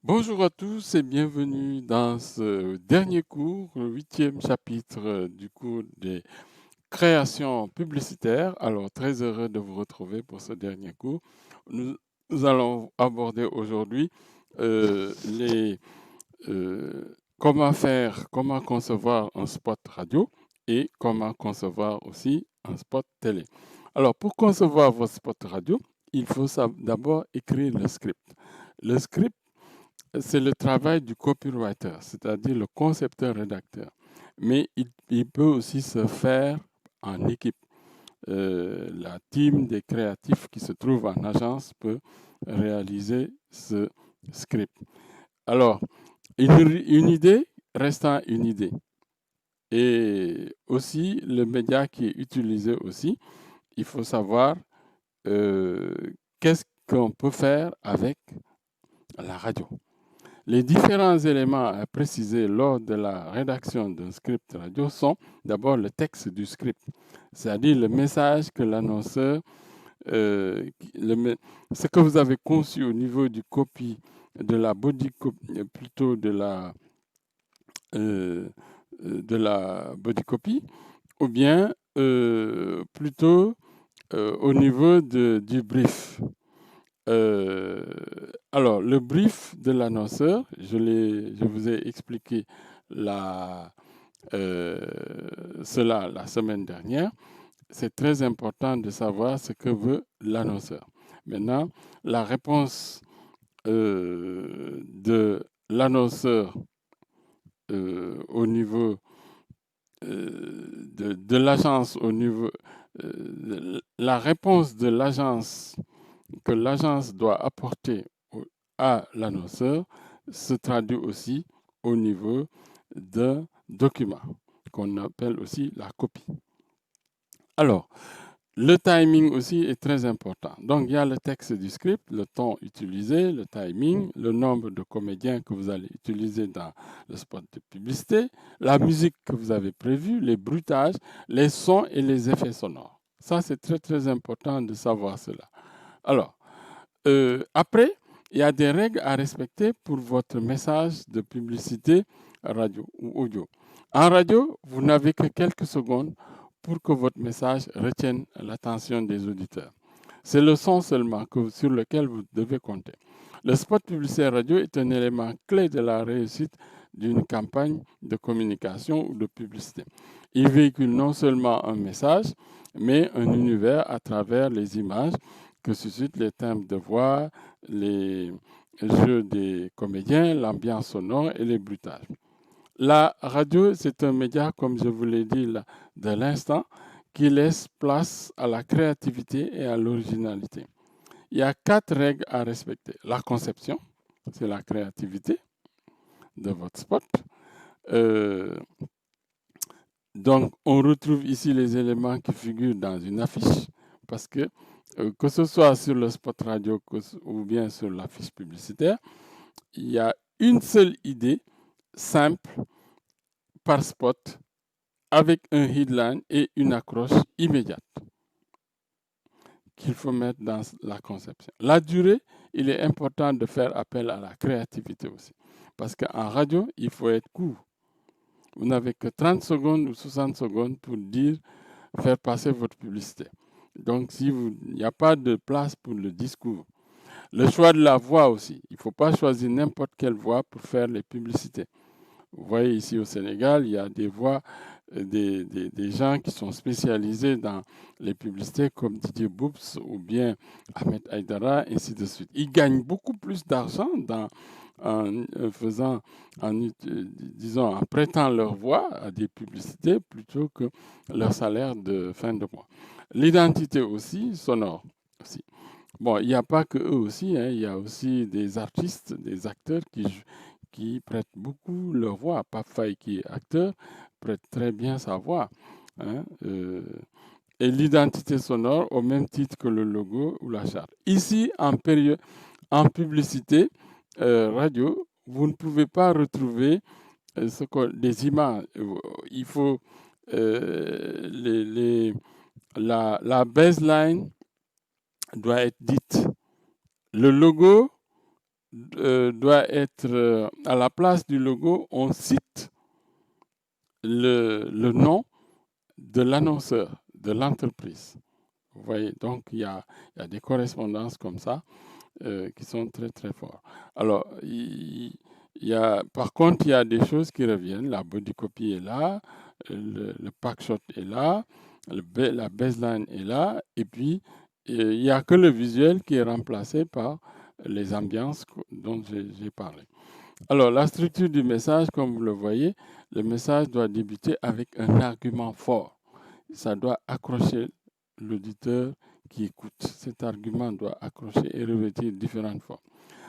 Bonjour à tous et bienvenue dans ce dernier cours, le 8e chapitre du cours des créations publicitaires. Alors, très heureux de vous retrouver pour ce dernier cours. Nous, nous allons aborder aujourd'hui les comment concevoir un spot radio et comment concevoir aussi un spot télé. Alors, pour concevoir votre spot radio, il faut d'abord écrire le script. Le script, c'est le travail du copywriter, c'est-à-dire le concepteur-rédacteur. Mais il peut aussi se faire en équipe. La team des créatifs qui se trouve en agence peut réaliser ce script. Alors, une idée restant une idée. Et aussi, le média qui est utilisé aussi, il faut savoir euh, qu'est-ce qu'on peut faire avec la radio. Les différents éléments à préciser lors de la rédaction d'un script radio sont d'abord le texte du script, c'est-à-dire le message que l'annonceur, euh, ce que vous avez conçu au niveau du copy, de la body copy, plutôt euh, de la body copy, ou bien plutôt au niveau du brief. Euh, alors, le brief de l'annonceur, je vous ai expliqué la, euh, cela la semaine dernière. C'est très important de savoir ce que veut l'annonceur. Maintenant, la réponse de l'annonceur au niveau de l'agence, au niveau la réponse de l'agence que l'agence doit apporter à l'annonceur se traduit aussi au niveau d'un document qu'on appelle aussi la copie. Alors, le timing aussi est très important. Donc, il y a le texte du script, le ton utilisé, le timing, le nombre de comédiens que vous allez utiliser dans le spot de publicité, la musique que vous avez prévue, les bruitages, les sons et les effets sonores. Ça, c'est très, très important de savoir cela. Alors, après, il y a des règles à respecter pour votre message de publicité radio ou audio. En radio, vous n'avez que quelques secondes pour que votre message retienne l'attention des auditeurs. C'est le son seulement sur lequel vous devez compter. Le spot publicitaire radio est un élément clé de la réussite d'une campagne de communication ou de publicité. Il véhicule non seulement un message, mais un univers à travers les images que suscitent les timbres de voix, les jeux des comédiens, l'ambiance sonore et les bruitages. La radio, c'est un média, comme je vous l'ai dit là, de l'instant, qui laisse place à la créativité et à l'originalité. Il y a 4 règles à respecter. La conception, c'est la créativité de votre spot. Euh, donc, on retrouve ici les éléments qui figurent dans une affiche, parce que ce soit sur le spot radio ou bien sur l'affiche publicitaire, il y a une seule idée simple par spot avec un headline et une accroche immédiate qu'il faut mettre dans la conception. La durée, il est important de faire appel à la créativité aussi. Parce qu'en radio, il faut être court. Vous n'avez que 30 secondes ou 60 secondes pour faire passer votre publicité. Donc, il n'y a pas de place pour le discours. Le choix de la voix aussi. Il ne faut pas choisir n'importe quelle voix pour faire les publicités. Vous voyez ici au Sénégal, il y a des voix, des gens qui sont spécialisés dans les publicités comme Didier Boups ou bien Ahmed Aïdara, ainsi de suite. Ils gagnent beaucoup plus d'argent en prêtant leur voix à des publicités plutôt que leur salaire de fin de mois. L'identité aussi, sonore aussi. Bon, il n'y a pas que eux aussi, hein, il y a aussi des artistes, des acteurs qui prêtent beaucoup leur voix. Pape Faye, qui est acteur, prête très bien sa voix. Hein, et l'identité sonore au même titre que le logo ou la charte. Ici, en publicité radio, vous ne pouvez pas retrouver des images. Il faut la baseline doit être dite. Le logo doit être à la place du logo, on cite le nom de l'annonceur, de l'entreprise. Vous voyez, donc il y a des correspondances comme ça qui sont très très fortes. Alors, par contre, il y a des choses qui reviennent. La body copy est là, le packshot est là, la baseline est là, et puis il n'y a que le visuel qui est remplacé par les ambiances dont j'ai parlé. Alors, la structure du message, comme vous le voyez, le message doit débuter avec un argument fort. Ça doit accrocher l'auditeur qui écoute. Cet argument doit accrocher et revêtir différentes formes.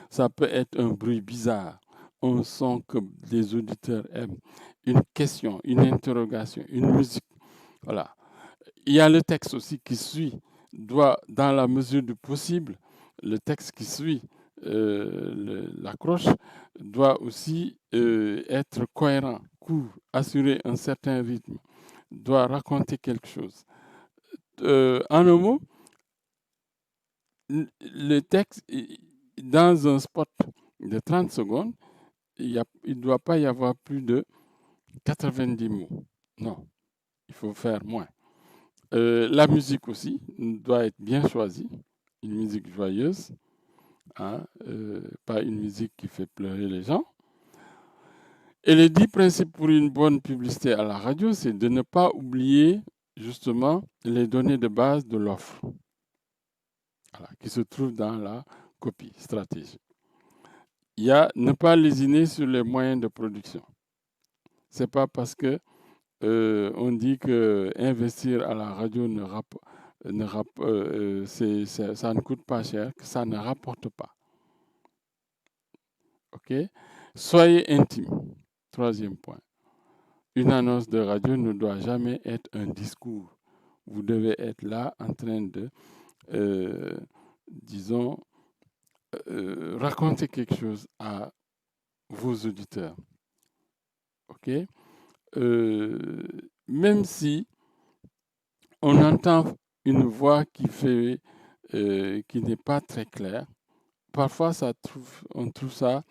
Ça peut être un bruit bizarre, un son que les auditeurs aiment, une question, une interrogation, une musique. Voilà. Il y a le texte aussi qui suit, doit, dans la mesure du possible, le texte qui suit l'accroche doit aussi être cohérent, court, assurer un certain rythme, doit raconter quelque chose. En un mot, le texte, dans un spot de 30 secondes, il ne doit pas y avoir plus de 90 mots. Non, il faut faire moins. La musique aussi doit être bien choisie, une musique joyeuse, hein, pas une musique qui fait pleurer les gens. Et les 10 principes pour une bonne publicité à la radio, c'est de ne pas oublier justement les données de base de l'offre, voilà, qui se trouvent dans la copie stratégie. Il y a ne pas lésiner sur les moyens de production. C'est pas parce que on dit que investir à la radio ça ne coûte pas cher, que ça ne rapporte pas. OK? Soyez intime. Troisième point. Une annonce de radio ne doit jamais être un discours. Vous devez être là en train de, disons, raconter quelque chose à vos auditeurs. OK? Même si on entend une voix qui n'est pas très claire, parfois on trouve ça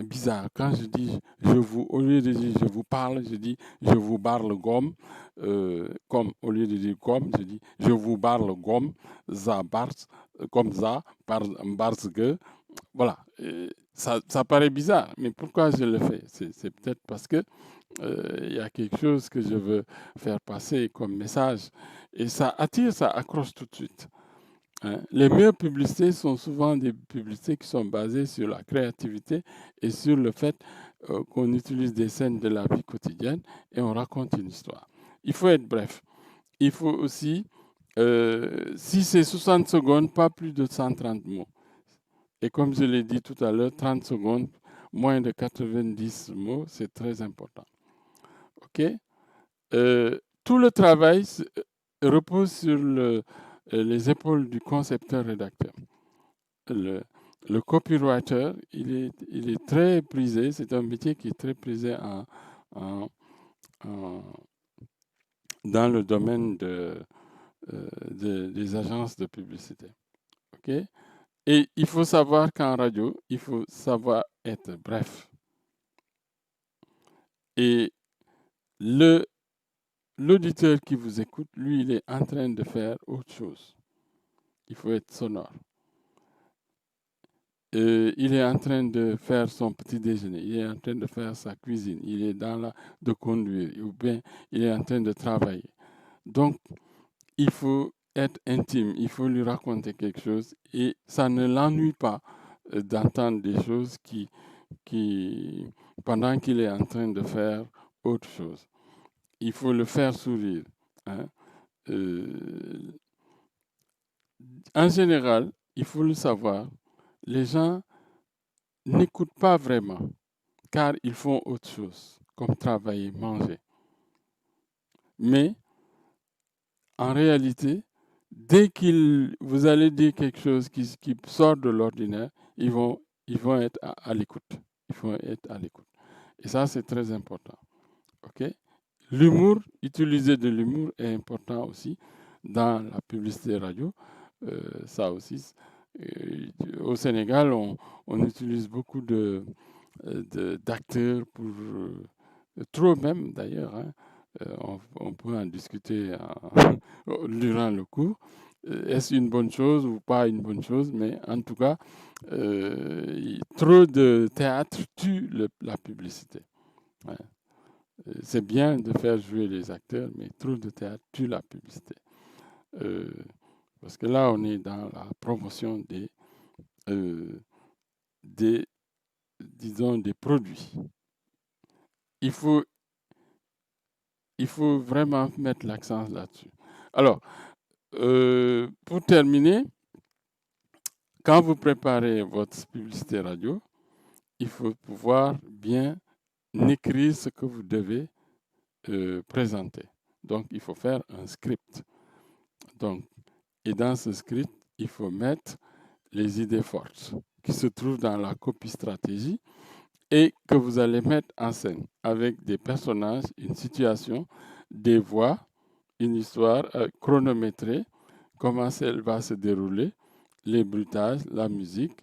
bizarre. Quand je dis au lieu de dire je vous parle, je dis je vous parle comme au lieu de dire comme, je dis je vous parle comme ça, comme ça, parce que, voilà. Ça paraît bizarre, mais pourquoi je le fais? C'est peut-être parce que il y a quelque chose que je veux faire passer comme message et ça attire, ça accroche tout de suite. Hein. Les meilleures publicités sont souvent des publicités qui sont basées sur la créativité et sur le fait qu'on utilise des scènes de la vie quotidienne et on raconte une histoire. Il faut être bref. Il faut aussi, si c'est 60 secondes, pas plus de 130 mots. Et comme je l'ai dit tout à l'heure, 30 secondes, moins de 90 mots, c'est très important. OK? Tout le travail repose sur les épaules du concepteur-rédacteur. Le copywriter, il est très prisé, c'est un métier qui est très prisé dans le domaine des agences de publicité. Okay? Et il faut savoir qu'en radio, il faut savoir être bref. Et l'auditeur qui vous écoute, lui, il est en train de faire autre chose. Il faut être sonore. Il est en train de faire son petit déjeuner, il est en train de faire sa cuisine, il est de conduire, ou bien il est en train de travailler. Donc, il faut être intime, il faut lui raconter quelque chose et ça ne l'ennuie pas d'entendre des choses pendant qu'il est en train de faire autre chose. Il faut le faire sourire. Hein. En général, il faut le savoir, les gens n'écoutent pas vraiment, car ils font autre chose, comme travailler, manger. Mais, en réalité, dès que vous allez dire quelque chose qui sort de l'ordinaire, ils vont être à l'écoute. Ils vont être à l'écoute. Et ça, c'est très important. OK? L'humour, utiliser de l'humour est important aussi dans la publicité radio. Ça aussi, Au Sénégal, on utilise beaucoup d'acteurs pour trop même d'ailleurs, hein. On peut en discuter durant le cours. Est-ce une bonne chose ou pas une bonne chose? Mais en tout cas, trop de théâtre tue la publicité. Ouais. C'est bien de faire jouer les acteurs, mais trop de théâtre tue la publicité. Parce que là, on est dans la promotion des disons, des produits. Il faut, il faut vraiment mettre l'accent là-dessus. Alors, pour terminer, quand vous préparez votre publicité radio, il faut pouvoir bien écrire ce que vous devez présenter. Donc, il faut faire un script. Donc, et dans ce script, il faut mettre les idées fortes qui se trouvent dans la copie stratégie et que vous allez mettre en scène avec des personnages, une situation, des voix, une histoire chronométrée, comment elle va se dérouler, les bruitages, la musique,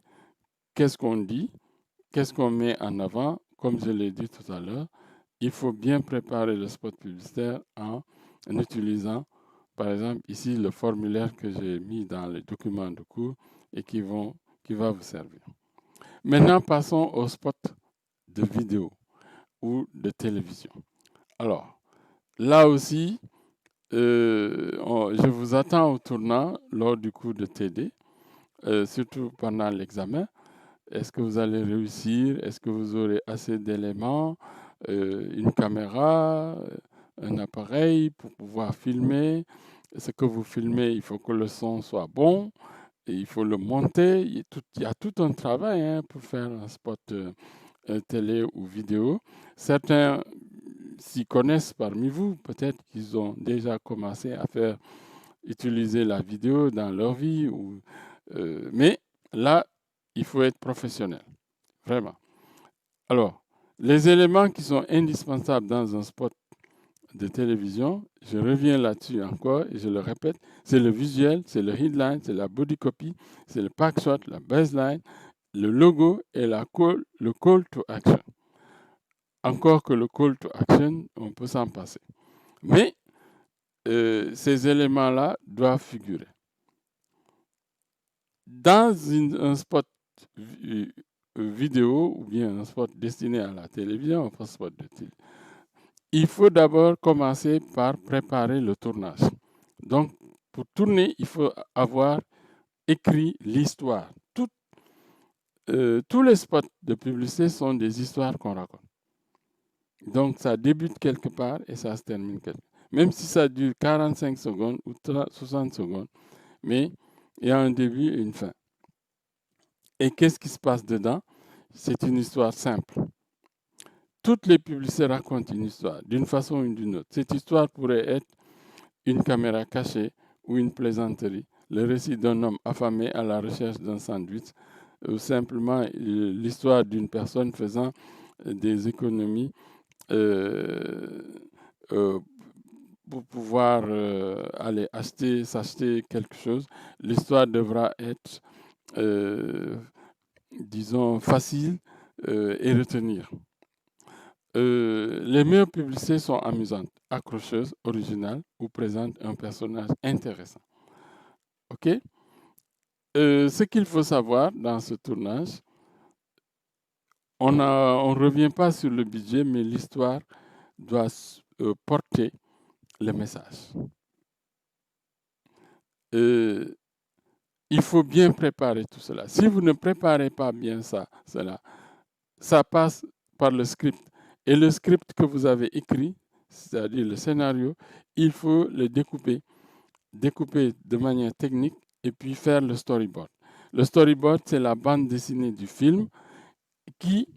qu'est-ce qu'on dit, qu'est-ce qu'on met en avant. Comme je l'ai dit tout à l'heure, il faut bien préparer le spot publicitaire en utilisant, par exemple, ici le formulaire que j'ai mis dans les documents de cours et qui va vous servir. Maintenant, passons au spot de vidéo ou de télévision. Alors, là aussi, je vous attends au tournant lors du cours de TD, surtout pendant l'examen. Est-ce que vous allez réussir? Est-ce que vous aurez assez d'éléments, une caméra, un appareil pour pouvoir filmer? Ce que vous filmez, il faut que le son soit bon, et il faut le monter. Il y a tout un travail, hein, pour faire un spot télé ou vidéo. Certains s'y connaissent parmi vous, peut-être qu'ils ont déjà commencé à utiliser la vidéo dans leur vie, mais là, il faut être professionnel, vraiment. Alors, les éléments qui sont indispensables dans un spot de télévision, je reviens là-dessus encore et je le répète, c'est le visuel, c'est le headline, c'est la body copy, c'est le pack shot, la baseline, le logo et le call to action. Encore que le call to action, on peut s'en passer. Mais ces éléments-là doivent figurer. Dans un spot vidéo ou bien un spot destiné à la télévision, un spot de télé, il faut d'abord commencer par préparer le tournage. Donc, pour tourner, il faut avoir écrit l'histoire. Tous les spots de publicité sont des histoires qu'on raconte. Donc, ça débute quelque part et ça se termine quelque part. Même si ça dure 45 secondes ou 60 secondes, mais il y a un début et une fin. Et qu'est-ce qui se passe dedans? C'est une histoire simple. Toutes les publicités racontent une histoire, d'une façon ou d'une autre. Cette histoire pourrait être une caméra cachée ou une plaisanterie, le récit d'un homme affamé à la recherche d'un sandwich, ou simplement l'histoire d'une personne faisant des économies pour pouvoir aller s'acheter quelque chose. L'histoire devra être, disons, facile et retenir. Les meilleures publicités sont amusantes, accrocheuses, originales ou présentent un personnage intéressant. OK? Ce qu'il faut savoir dans ce tournage, on ne revient pas sur le budget, mais l'histoire doit porter le message. Il faut bien préparer tout cela. Si vous ne préparez pas bien cela, ça passe par le script. Et le script que vous avez écrit, c'est-à-dire le scénario, il faut le découper de manière technique et puis faire le storyboard. Le storyboard, c'est la bande dessinée du film qui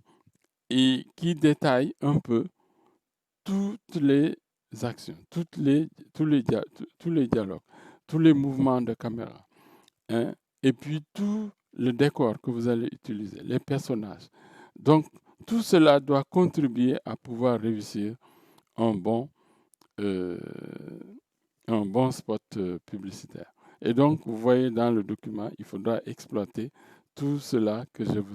détaille un peu toutes les actions, tous les dialogues, tous les mouvements de caméra, hein, et puis tout le décor que vous allez utiliser, les personnages. Donc, tout cela doit contribuer à pouvoir réussir un bon spot publicitaire. Et donc, vous voyez dans le document, il faudra exploiter tout cela que je vous